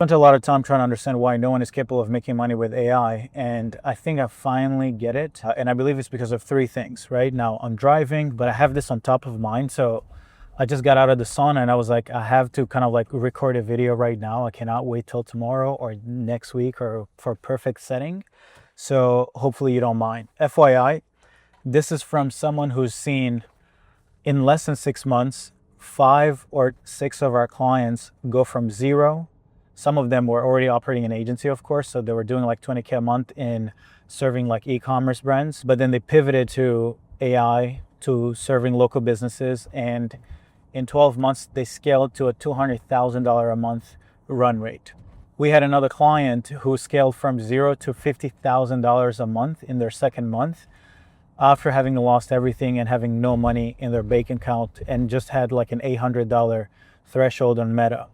Spent a lot of time trying to understand why no one is capable of making money with AI, and I think I finally get it. And I believe it's because of three things. Right now, I'm driving, but I have this on top of mind. So I just got out of the sauna, and I was like, I have to kind of like record a video right now. I cannot wait till tomorrow or next week or for perfect setting. So hopefully you don't mind. FYI, this is from someone who's seen in less than 6 months, 5 or 6 of our clients go from zero. Some of them were already operating an agency, of course, so they were doing like 20K a month in serving like e-commerce brands, but then they pivoted to AI, to serving local businesses, and in 12 months, they scaled to a $200,000 a month run rate. We had another client who scaled from zero to $50,000 a month in their second month after having lost everything and having no money in their bank account and just had like an $800 threshold on Meta.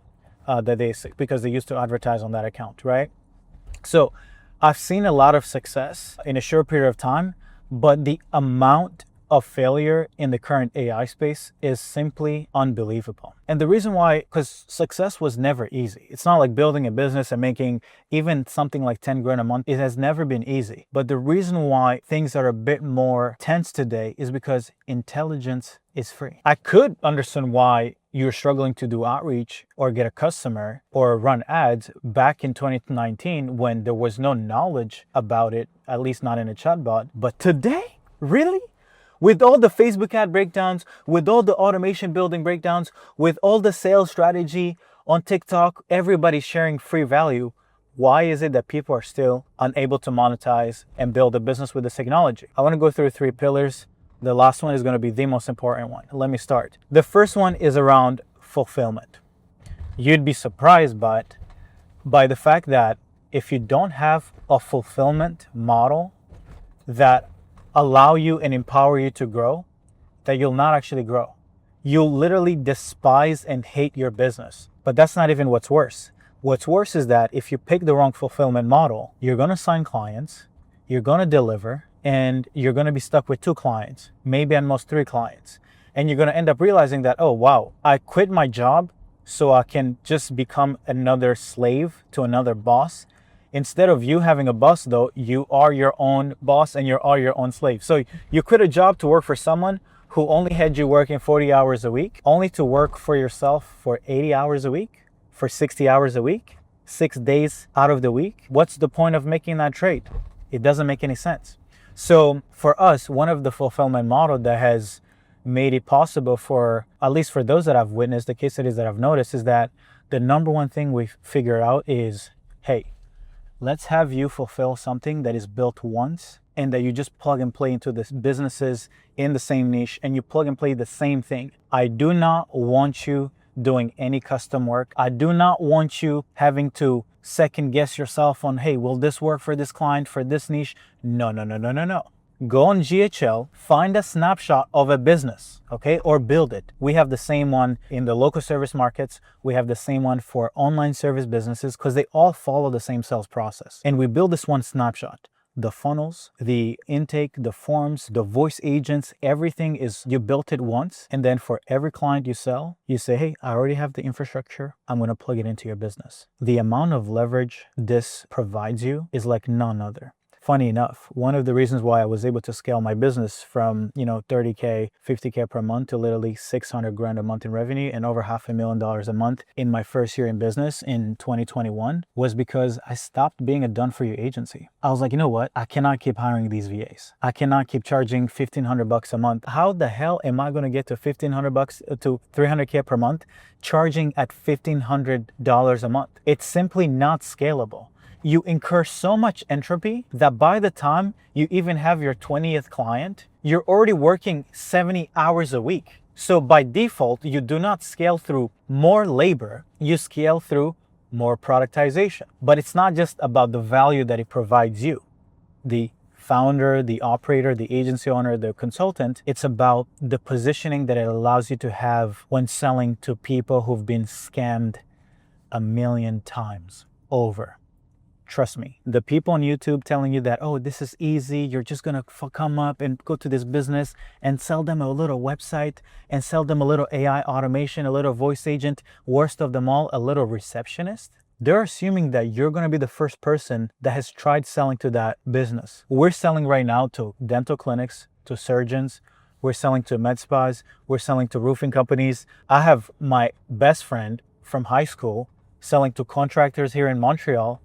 Because they used to advertise on that account, right? So I've seen a lot of success in a short period of time, but the amount of failure in the current AI space is simply unbelievable. And the reason why, because success was never easy. It's not like building a business and making even something like 10 grand a month. It has never been easy. But the reason why things are a bit more tense today is because intelligence is free. I could understand why you're struggling to do outreach or get a customer or run ads back in 2019 when there was no knowledge about it, at least not in a chatbot. But today, really? With all the Facebook ad breakdowns, with all the automation building breakdowns, with all the sales strategy on TikTok, everybody's sharing free value. Why is it that people are still unable to monetize and build a business with this technology? I want to go through 3 pillars. The last one is going to be the most important one. Let me start. The first one is around fulfillment. You'd be surprised by the fact that if you don't have a fulfillment model that allow you and empower you to grow, that you'll not actually grow. You'll literally despise and hate your business. But that's not even what's worse. What's worse is that if you pick the wrong fulfillment model, you're going to sign clients, you're going to deliver, and you're going to be stuck with 2 clients, maybe at most 3 clients. And you're going to end up realizing that, oh, wow, I quit my job so I can just become another slave to another boss. Instead of you having a boss, though, you are your own boss and you are your own slave. So you quit a job to work for someone who only had you working 40 hours a week, only to work for yourself for 80 hours a week, for 60 hours a week, 6 days out of the week. What's the point of making that trade? It doesn't make any sense. So for us, one of the fulfillment model that has made it possible for, at least for those that I've witnessed, the case studies that I've noticed, is that the number one thing we figure out is, hey, let's have you fulfill something that is built once and that you just plug and play into the businesses in the same niche and you plug and play the same thing. I do not want you doing any custom work. I do not want you having to second guess yourself on, hey, will this work for this client, for this niche? No. Go on GHL, find a snapshot of a business, okay, or build it. We have the same one in the local service markets. We have the same one for online service businesses because they all follow the same sales process. And we build this one snapshot. The funnels, the intake, the forms, the voice agents, everything is, you built it once. And then for every client you sell, you say, hey, I already have the infrastructure. I'm going to plug it into your business. The amount of leverage this provides you is like none other. Funny enough, one of the reasons why I was able to scale my business from, 30K, 50K per month to literally 600 grand a month in revenue and over $500,000 a month in my first year in business in 2021 was because I stopped being a done-for-you agency. I was like, you know what? I cannot keep hiring these VAs. I cannot keep charging $1,500 a month. How the hell am I going to get to $1,500 to 300K per month charging at $1,500 a month? It's simply not scalable. You incur so much entropy that by the time you even have your 20th client, you're already working 70 hours a week. So by default, you do not scale through more labor, you scale through more productization. But it's not just about the value that it provides you, the founder, the operator, the agency owner, the consultant. It's about the positioning that it allows you to have when selling to people who've been scammed 1,000,000 times over. Trust me, the people on YouTube telling you that, oh, this is easy, you're just gonna come up and go to this business and sell them a little website and sell them a little AI automation, a little voice agent, worst of them all, a little receptionist. they're assuming that you're going to be the first person that has tried selling to that business. We're selling right now to dental clinics, to surgeons. We're selling to med spas. We're selling to roofing companies. I have my best friend from high school selling to contractors here in Montreal,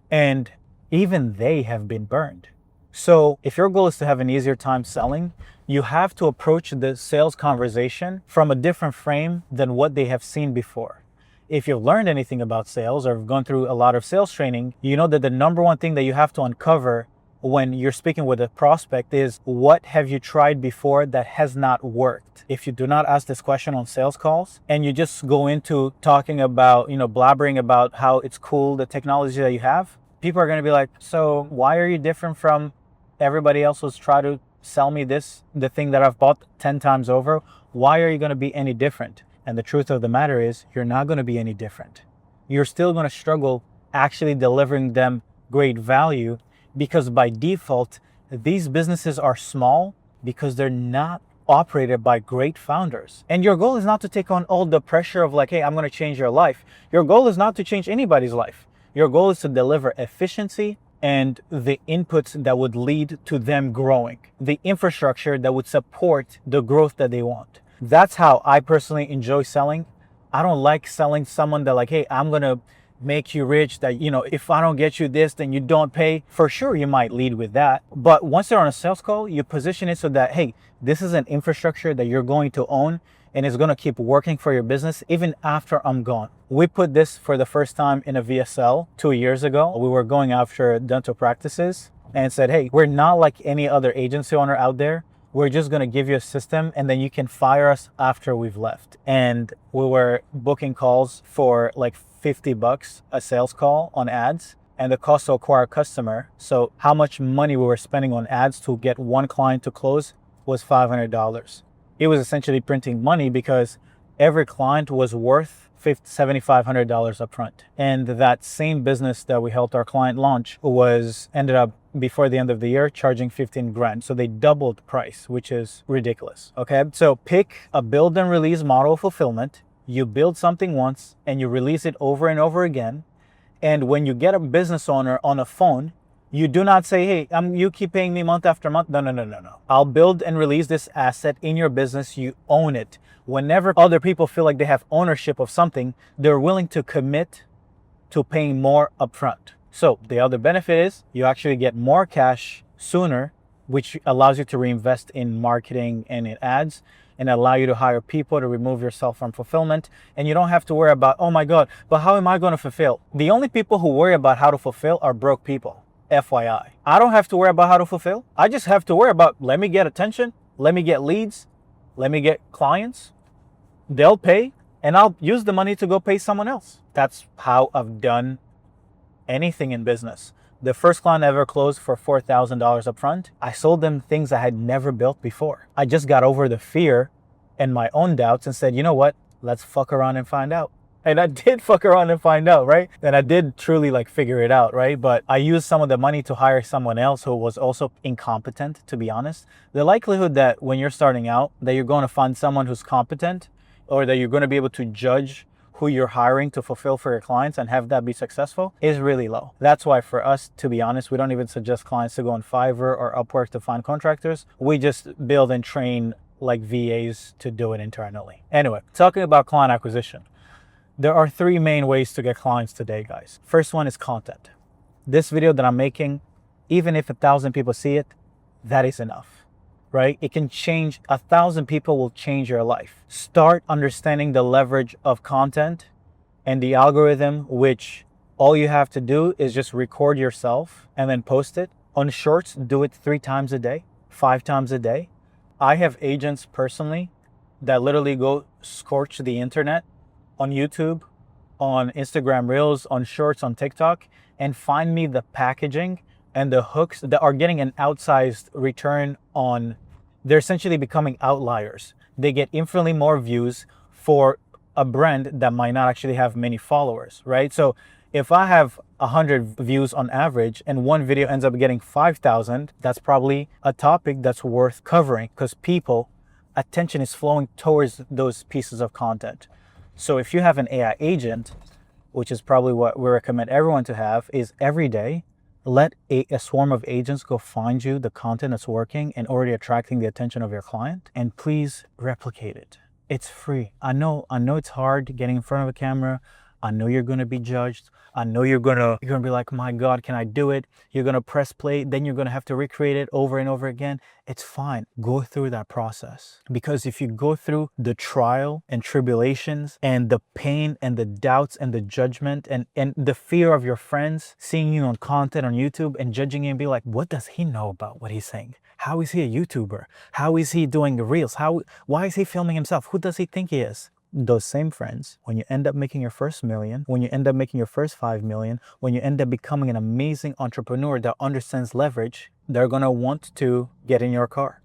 and even they have been burned. So if your goal is to have an easier time selling, you have to approach the sales conversation from a different frame than what they have seen before. If you've learned anything about sales or have gone through a lot of sales training, you know that the number one thing that you have to uncover when you're speaking with a prospect is, what have you tried before that has not worked? If you do not ask this question on sales calls and you just go into talking about, blabbering about how it's cool, the technology that you have, people are going to be like, so why are you different from everybody else who's tried to sell me this, the thing that I've bought 10 times over? Why are you going to be any different? And the truth of the matter is, you're not going to be any different. You're still going to struggle actually delivering them great value, because by default, these businesses are small because they're not operated by great founders. And your goal is not to take on all the pressure of like, hey, I'm going to change your life. Your goal is not to change anybody's life. Your goal is to deliver efficiency and the inputs that would lead to them growing, the infrastructure that would support the growth that they want. That's how I personally enjoy selling. I don't like selling someone that like, hey, I'm going to make you rich, that, if I don't get you this, then you don't pay. For sure, you might lead with that. But once they're on a sales call, you position it so that, hey, this is an infrastructure that you're going to own and it's going to keep working for your business even after I'm gone. We put this for the first time in a VSL 2 years ago. We were going after dental practices and said, hey, we're not like any other agency owner out there. We're just going to give you a system and then you can fire us after we've left. And we were booking calls for like $50 a sales call on ads, and the cost to acquire a customer. So how much money we were spending on ads to get one client to close was $500. It was essentially printing money because every client was worth $7,500 upfront. And that same business that we helped our client launch ended up before the end of the year charging 15 grand. So they doubled the price, which is ridiculous. Okay. So pick a build and release model of fulfillment. You build something once and you release it over and over again. And when you get a business owner on a phone, you do not say, hey, you keep paying me month after month. No. I'll build and release this asset in your business. You own it. Whenever other people feel like they have ownership of something, they're willing to commit to paying more upfront. So the other benefit is you actually get more cash sooner, which allows you to reinvest in marketing and in ads and allow you to hire people to remove yourself from fulfillment. And you don't have to worry about, oh my God, but how am I going to fulfill? The only people who worry about how to fulfill are broke people. FYI. I don't have to worry about how to fulfill. I just have to worry about, let me get attention, let me get leads, let me get clients. They'll pay and I'll use the money to go pay someone else. That's how I've done anything in business. The first client I ever closed for $4,000 upfront, I sold them things I had never built before. I just got over the fear and my own doubts and said, you know what? Let's fuck around and find out. And I did fuck around and find out, right? And I did truly figure it out, right? But I used some of the money to hire someone else who was also incompetent, to be honest. The likelihood that when you're starting out, that you're going to find someone who's competent or that you're going to be able to judge who you're hiring to fulfill for your clients and have that be successful is really low. That's why for us, to be honest, we don't even suggest clients to go on Fiverr or Upwork to find contractors. We just build and train like VAs to do it internally. Anyway, talking about client acquisition. There are 3 main ways to get clients today, guys. First one is content. This video that I'm making, even if 1,000 people see it, that is enough, right? It can change, 1,000 people will change your life. Start understanding the leverage of content and the algorithm, which all you have to do is just record yourself and then post it. On Shorts, do it 3 times a day, 5 times a day. I have agents personally that literally go scorch the internet on YouTube, on Instagram Reels, on Shorts, on TikTok, and find me the packaging and the hooks that are getting an outsized return on. They're essentially becoming outliers. They get infinitely more views for a brand that might not actually have many followers, right? So if I have 100 views on average and one video ends up getting 5,000, that's probably a topic that's worth covering because attention is flowing towards those pieces of content. So if you have an AI agent, which is probably what we recommend everyone to have, is every day let a swarm of agents go find you the content that's working and already attracting the attention of your client, and please replicate it. It's free. I know it's hard getting in front of a camera. I know you're gonna be judged. I know you're gonna be like, my God, can I do it? You're gonna press play, then you're gonna have to recreate it over and over again. It's fine. Go through that process. Because if you go through the trial and tribulations and the pain and the doubts and the judgment and the fear of your friends seeing you on content on YouTube and judging you and be like, what does he know about what he's saying? How is he a YouTuber? How is he doing reels? Why is he filming himself? Who does he think he is? Those same friends, when you end up making your first million, when you end up making your first 5 million, when you end up becoming an amazing entrepreneur that understands leverage, they're gonna want to get in your car.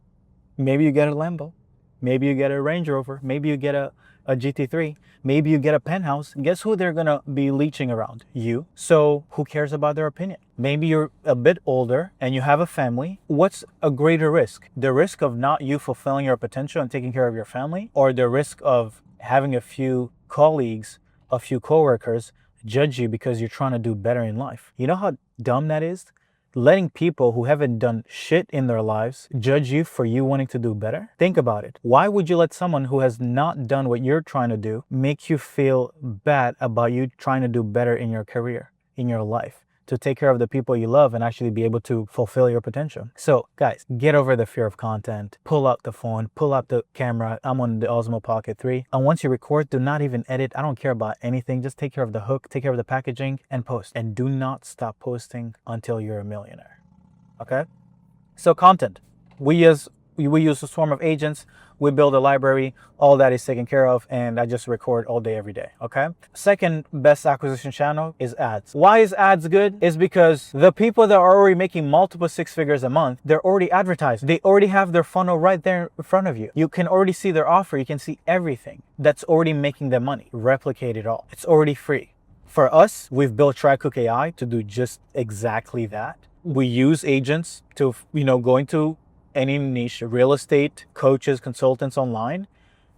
Maybe you get a Lambo, maybe you get a Range Rover, maybe you get a GT3, maybe you get a penthouse. Guess who they're gonna be leeching around? You. So who cares about their opinion? Maybe you're a bit older and you have a family. What's a greater risk? The risk of not you fulfilling your potential and taking care of your family, or the risk of having a few colleagues, a few coworkers judge you because you're trying to do better in life? You know how dumb that is? Letting people who haven't done shit in their lives judge you for you wanting to do better? Think about it. Why would you let someone who has not done what you're trying to do make you feel bad about you trying to do better in your career, in your life, to take care of the people you love and actually be able to fulfill your potential? So guys, get over the fear of content. Pull out the phone, pull out the camera. I'm on the Osmo Pocket 3. And once you record, do not even edit. I don't care about anything. Just take care of the hook, take care of the packaging, and post. And do not stop posting until you're a millionaire. Okay? So content. We use a swarm of agents. We build a library. All that is taken care of, and I just record all day, every day. Okay. Second best acquisition channel is ads. Why is ads good? Is because the people that are already making multiple 6 figures a month, they're already advertised. They already have their funnel right there in front of you. You can already see their offer. You can see everything that's already making them money. Replicate it all. It's already free. For us, we've built TryCook AI to do just exactly that. We use agents to, go into any niche, real estate, coaches, consultants online,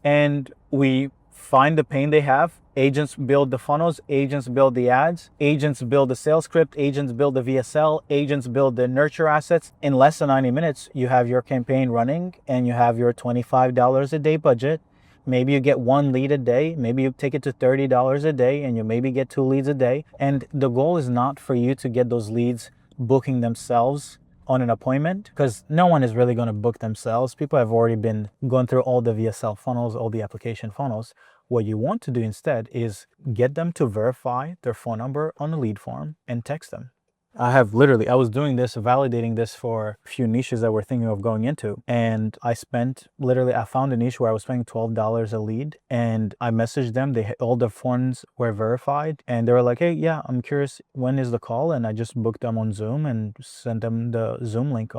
and we find the pain they have. Agents build the funnels, agents build the ads, agents build the sales script, agents build the VSL, agents build the nurture assets. In less than 90 minutes, you have your campaign running and you have your $25 a day budget. Maybe you get 1 lead a day, maybe you take it to $30 a day, and you maybe get 2 leads a day. And the goal is not for you to get those leads booking themselves on an appointment, because no one is really going to book themselves. People have already been going through all the VSL funnels, all the application funnels. What you want to do instead is get them to verify their phone number on a lead form and text them. I was doing this, validating this for a few niches that we're thinking of going into. And I found a niche where I was spending $12 a lead, and I messaged them. All the phones were verified, and they were like, hey, yeah, I'm curious, when is the call? And I just booked them on Zoom and sent them the Zoom link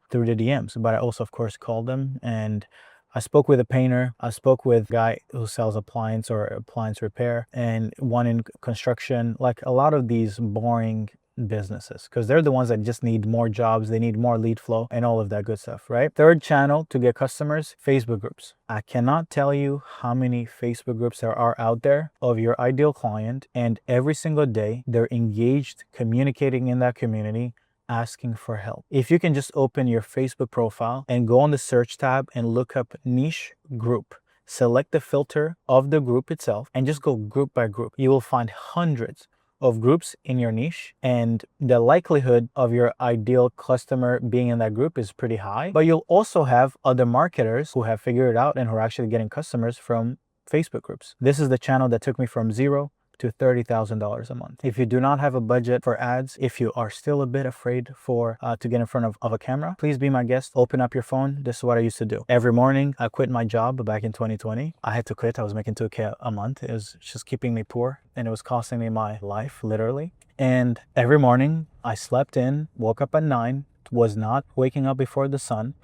through the DMs. But I also, of course, called them, and I spoke with a painter. I spoke with a guy who sells appliance or appliance repair, and one in construction, like a lot of these boring businesses, because they're the ones that just need more jobs, they need more lead flow and all of that good stuff, right? Third channel to get customers, Facebook groups. I cannot tell you how many Facebook groups there are out there of your ideal client, and every single day they're engaged, communicating in that community, asking for help. If you can just open your Facebook profile and go on the search tab and look up niche group, select the filter of the group itself and just go group by group, you will find hundreds of groups in your niche, and the likelihood of your ideal customer being in that group is pretty high. But you'll also have other marketers who have figured it out and who are actually getting customers from Facebook groups. This is the channel that took me from zero to $30,000 a month. If you do not have a budget for ads, if you are still a bit afraid to get in front of a camera, please be my guest. Open up your phone. This is what I used to do. Every morning, I quit my job back in 2020. I had to quit. I was making $2K a month. It was just keeping me poor, and it was costing me my life, literally. And every morning, I slept in, woke up at 9, was not waking up before the sun.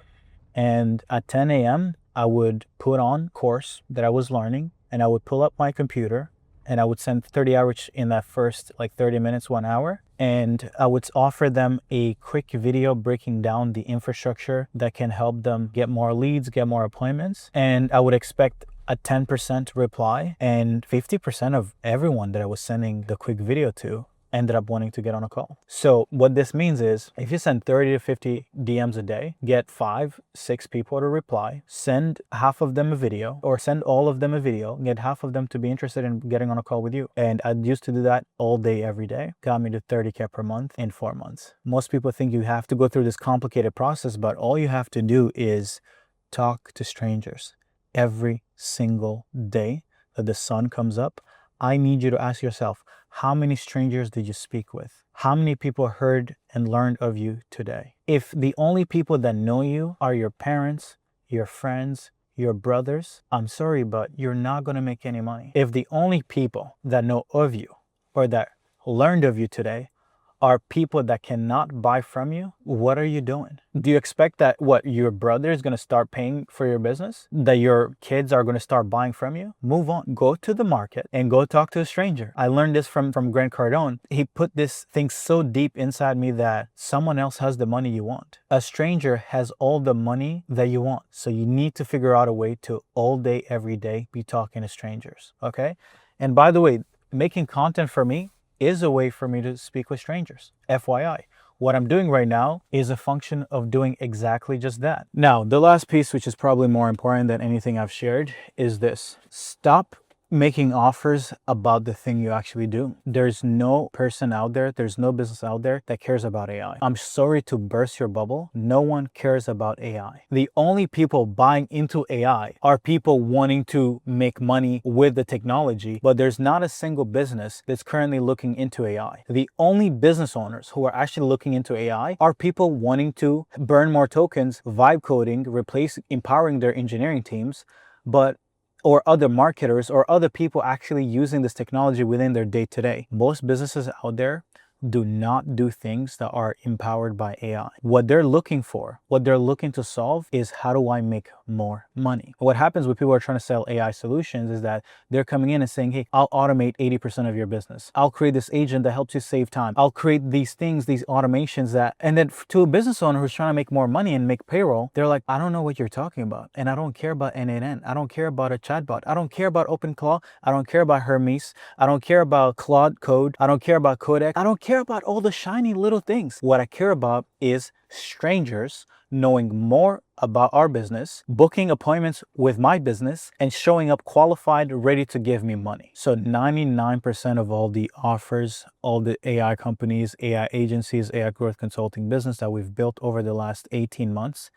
And at 10 a.m., I would put on course that I was learning, and I would pull up my computer, and I would send 30 hours in that first 30 minutes, 1 hour. And I would offer them a quick video breaking down the infrastructure that can help them get more leads, get more appointments. And I would expect a 10% reply, and 50% of everyone that I was sending the quick video to ended up wanting to get on a call. So what this means is if you send 30 to 50 DMs a day, get 5-6 people to reply, send half of them a video, or send all of them a video, get half of them to be interested in getting on a call with you. And I used to do that all day, every day. Got me to 30K per month in 4 months. Most people think you have to go through this complicated process, but all you have to do is talk to strangers every single day that the sun comes up. I need you to ask yourself, how many strangers did you speak with? How many people heard and learned of you today? If the only people that know you are your parents, your friends, your brothers, I'm sorry, but you're not going to make any money. If the only people that know of you or that learned of you today are people that cannot buy from you, what are you doing? Do you expect that your brother is going to start paying for your business? That your kids are going to start buying from you? Move on. Go to the market and go talk to a stranger. I learned this from Grant Cardone. He put this thing so deep inside me that someone else has the money you want. A stranger has all the money that you want. So you need to figure out a way to all day, every day, be talking to strangers. Okay? And by the way, making content for me is a way for me to speak with strangers. FYI, what I'm doing right now is a function of doing exactly just that. Now, the last piece, which is probably more important than anything I've shared, is this. Stop making offers about the thing you actually do. There's no person out there, there's no business out there that cares about AI. I'm sorry to burst your bubble. No one cares about AI. The only people buying into AI are people wanting to make money with the technology, but there's not a single business that's currently looking into AI. The only business owners who are actually looking into AI are people wanting to burn more tokens, vibe coding, empowering their engineering teams, or other marketers or other people actually using this technology within their day-to-day. Most businesses out there do not do things that are empowered by AI. What they're looking for, what they're looking to solve is, how do I make more money? What happens when people are trying to sell AI solutions is that they're coming in and saying, hey, I'll automate 80% of your business. I'll create this agent that helps you save time. I'll create these things, these automations and then to a business owner who's trying to make more money and make payroll, they're like, I don't know what you're talking about. And I don't care about NNN. I don't care about a chatbot. I don't care about OpenClaw. I don't care about Hermes. I don't care about Claude Code. I don't care about Codex. I don't care about all the shiny little things. What I care about is strangers knowing more about our business, booking appointments with my business, and showing up qualified, ready to give me money. So 99% of all the offers, all the AI companies, AI agencies, AI growth consulting business that we've built over the last 18 months,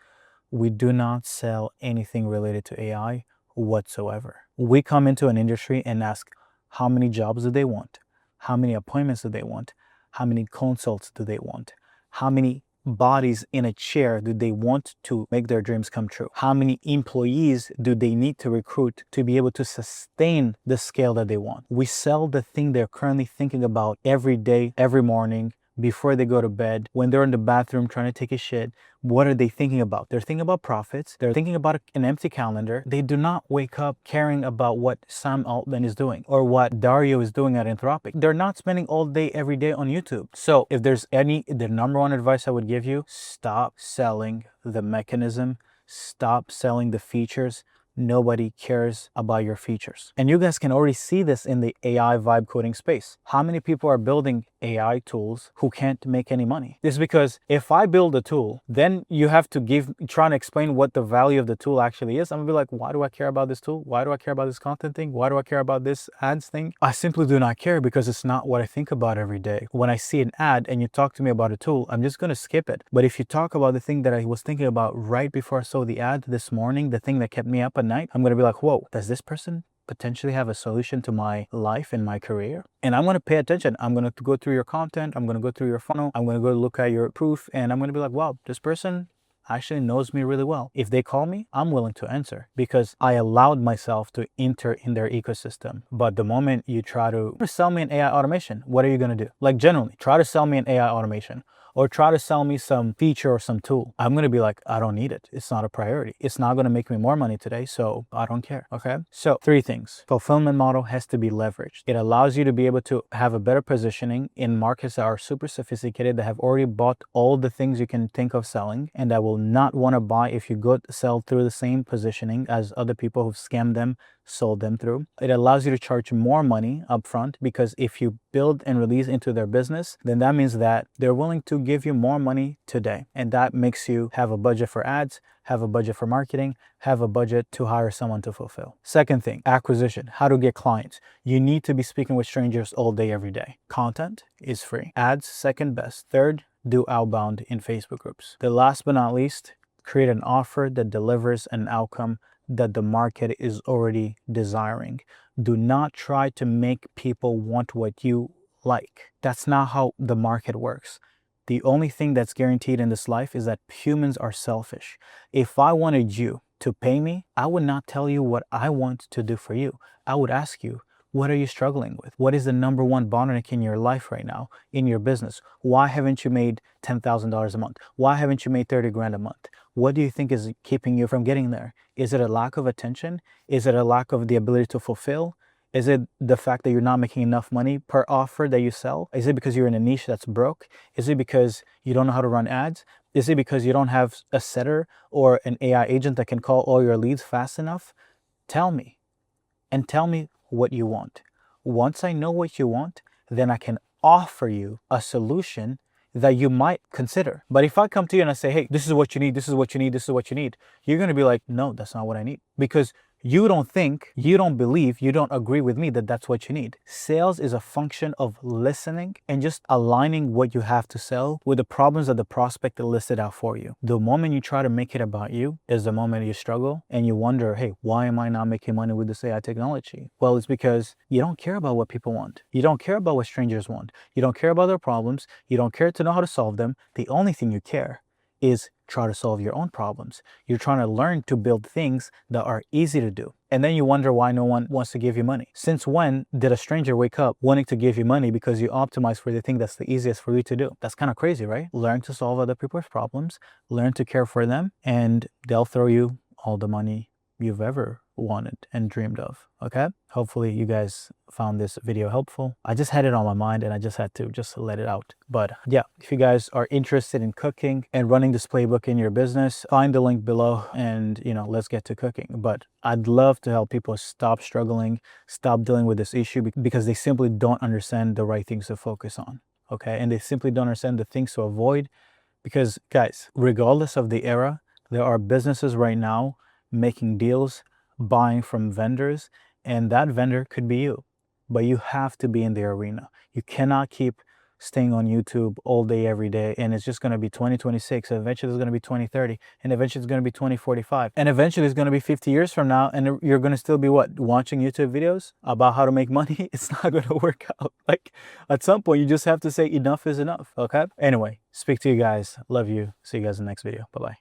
we do not sell anything related to AI whatsoever. We come into an industry and ask, how many jobs do they want? How many appointments do they want? How many consults do they want? How many bodies in a chair do they want to make their dreams come true? How many employees do they need to recruit to be able to sustain the scale that they want? We sell the thing they're currently thinking about every day, every morning, before they go to bed, when they're in the bathroom trying to take a shit. What are they thinking about? They're thinking about profits. They're thinking about an empty calendar. They do not wake up caring about what Sam Altman is doing or what Dario is doing at Anthropic. They're not spending all day, every day on YouTube. So if there's the number one advice I would give you, stop selling the mechanism. Stop selling the features. Nobody cares about your features. And you guys can already see this in the AI vibe coding space. How many people are building AI tools who can't make any money? This is because if I build a tool, then you have to try and explain what the value of the tool actually is. I'm gonna be like, why do I care about this tool? Why do I care about this content thing? Why do I care about this ads thing? I simply do not care because it's not what I think about every day. When I see an ad and you talk to me about a tool, I'm just gonna skip it. But if you talk about the thing that I was thinking about right before I saw the ad this morning, the thing that kept me up at night, I'm gonna be like, whoa, does this person potentially have a solution to my life and my career? And I'm going to pay attention. I'm going to go through your content. I'm going to go through your funnel. I'm going to go look at your proof, and I'm going to be like, wow, this person actually knows me really well. If they call me, I'm willing to answer because I allowed myself to enter in their ecosystem. But the moment you try to sell me an AI automation, what are you going to do? Like, generally, try to sell me an AI automation or try to sell me some feature or some tool. I'm gonna be like, I don't need it. It's not a priority. It's not gonna make me more money today, so I don't care, okay? So 3 things. Fulfillment model has to be leveraged. It allows you to be able to have a better positioning in markets that are super sophisticated, that have already bought all the things you can think of selling, and that will not wanna buy if you go sell through the same positioning as other people who've scammed them sold them through. It allows you to charge more money upfront, because if you build and release into their business, then that means that they're willing to give you more money today. And that makes you have a budget for ads, have a budget for marketing, have a budget to hire someone to fulfill. Second thing, acquisition, how to get clients. You need to be speaking with strangers all day, every day. Content is free. Ads, second best. Third, do outbound in Facebook groups. The last but not least, create an offer that delivers an outcome that the market is already desiring. Do not try to make people want what you like. That's not how the market works. The only thing that's guaranteed in this life is that humans are selfish. If I wanted you to pay me, I would not tell you what I want to do for you. I would ask you, what are you struggling with? What is the number one bottleneck in your life right now, in your business? Why haven't you made $10,000 a month? Why haven't you made 30 grand a month? What do you think is keeping you from getting there? Is it a lack of attention? Is it a lack of the ability to fulfill? Is it the fact that you're not making enough money per offer that you sell? Is it because you're in a niche that's broke? Is it because you don't know how to run ads? Is it because you don't have a setter or an AI agent that can call all your leads fast enough? Tell me, and tell me what you want. Once I know what you want, then I can offer you a solution that you might consider. But if I come to you and I say, hey, this is what you need, this is what you need, this is what you need, you're going to be like, no, that's not what I need. Because you don't think, you don't believe, you don't agree with me that that's what you need. Sales is a function of listening and just aligning what you have to sell with the problems that the prospect listed out for you. The moment you try to make it about you is the moment you struggle and you wonder, hey, why am I not making money with this AI technology? Well, it's because you don't care about what people want. You don't care about what strangers want. You don't care about their problems. You don't care to know how to solve them. The only thing you care is try to solve your own problems. You're trying to learn to build things that are easy to do. And then you wonder why no one wants to give you money. Since when did a stranger wake up wanting to give you money because you optimize for the thing that's the easiest for you to do? That's kind of crazy, right? Learn to solve other people's problems, learn to care for them, and they'll throw you all the money you've ever wanted and dreamed of. Okay, hopefully you guys found this video helpful. I just had it on my mind and I just had to just let it out. But yeah, if you guys are interested in cooking and running this playbook in your business, find the link below and let's get to cooking. But I'd love to help people stop struggling, stop dealing with this issue, because they simply don't understand the right things to focus on. Okay, and they simply don't understand the things to avoid. Because guys, regardless of the era, there are businesses right now making deals, buying from vendors, and that vendor could be you. But you have to be in the arena. You cannot keep staying on YouTube all day, every day, and it's just going to be 2026, and eventually it's going to be 2030, and eventually it's going to be 2045, and eventually it's going to be 50 years from now, and you're going to still be watching YouTube videos about how to make money. It's not going to work out. Like, at some point you just have to say enough is enough. Okay, anyway, speak to you guys, love you, see you guys in the next video. Bye bye.